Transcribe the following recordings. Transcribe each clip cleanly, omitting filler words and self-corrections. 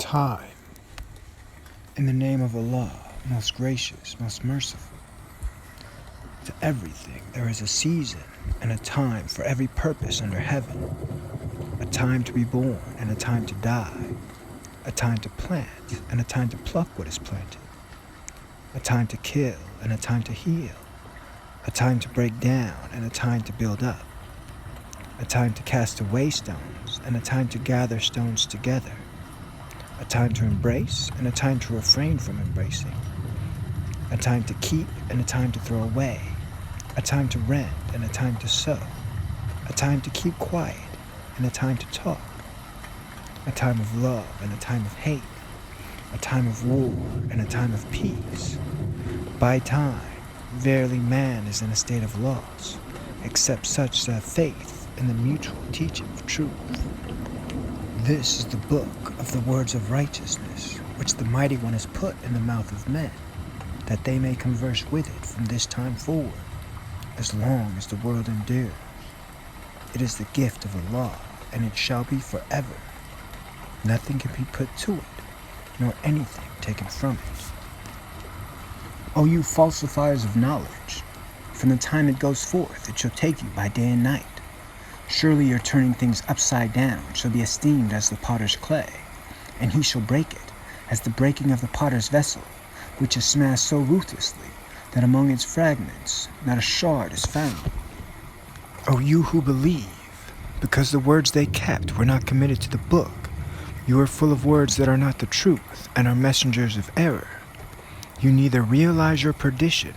time. In the name of Allah, most gracious, most merciful. To everything there is a season and a time for every purpose under heaven. A time to be born and a time to die. A time to plant and a time to pluck what is planted. A time to kill and a time to heal. A time to break down and a time to build up. A time to cast away stones and a time to gather stones together. A time to embrace and a time to refrain from embracing. A time to keep and a time to throw away. A time to rend and a time to sow. A time to keep quiet and a time to talk. A time of love and a time of hate. A time of war and a time of peace. By time, verily man is in a state of loss, except such that have faith in the mutual teaching of truth. This is the book of the words of righteousness, which the Mighty One has put in the mouth of men, that they may converse with it from this time forward, as long as the world endures. It is the gift of Allah, and it shall be forever. Nothing can be put to it, nor anything taken from it. O you falsifiers of knowledge, from the time it goes forth, it shall take you by day and night. Surely your turning things upside down shall be esteemed as the potter's clay, and he shall break it as the breaking of the potter's vessel, which is smashed so ruthlessly that among its fragments not a shard is found. O you who believe, because the words they kept were not committed to the book, you are full of words that are not the truth and are messengers of error. You neither realize your perdition,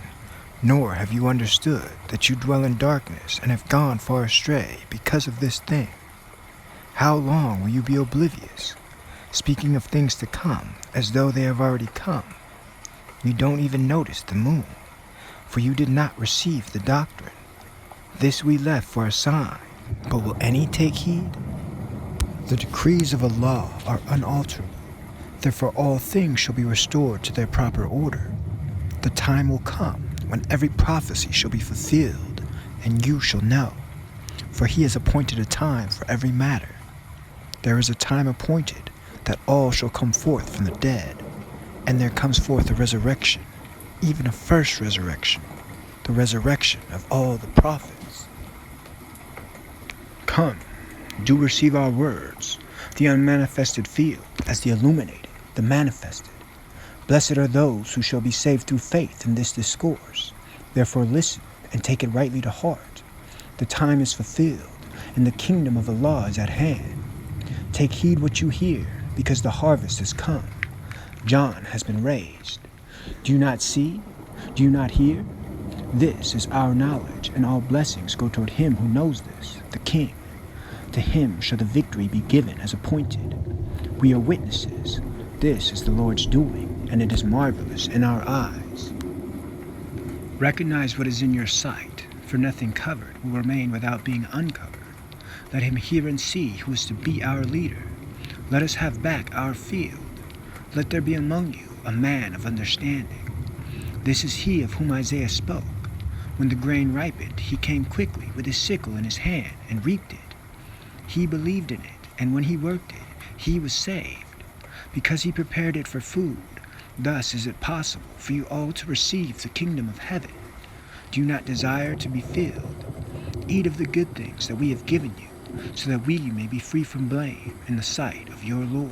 nor have you understood that you dwell in darkness and have gone far astray because of this thing. How long will you be oblivious, speaking of things to come as though they have already come? You don't even notice the moon, for you did not receive the doctrine. This we left for a sign, but will any take heed? The decrees of Allah are unalterable, therefore all things shall be restored to their proper order. The time will come when every prophecy shall be fulfilled, and you shall know, for he has appointed a time for every matter. There is a time appointed that all shall come forth from the dead, and there comes forth a resurrection, even a first resurrection, the resurrection of all the prophets. Come, do receive our words, the unmanifested field as the illuminated, the manifested. Blessed are those who shall be saved through faith in this discourse. Therefore listen and take it rightly to heart. The time is fulfilled, and the kingdom of Allah is at hand. Take heed what you hear, because the harvest has come. John has been raised. Do you not see? Do you not hear? This is our knowledge, and all blessings go toward him who knows this, the King. To him shall the victory be given as appointed. We are witnesses. This is the Lord's doing, and it is marvelous in our eyes. Recognize what is in your sight, for nothing covered will remain without being uncovered. Let him hear and see who is to be our leader. Let us have back our field. Let there be among you a man of understanding. This is he of whom Isaiah spoke. When the grain ripened, he came quickly with his sickle in his hand and reaped it. He believed in it, and when he worked it, he was saved, because he prepared it for food. Thus is it possible for you all to receive the kingdom of heaven. Do you not desire to be filled? Eat of the good things that we have given you, so that we may be free from blame in the sight of your Lord.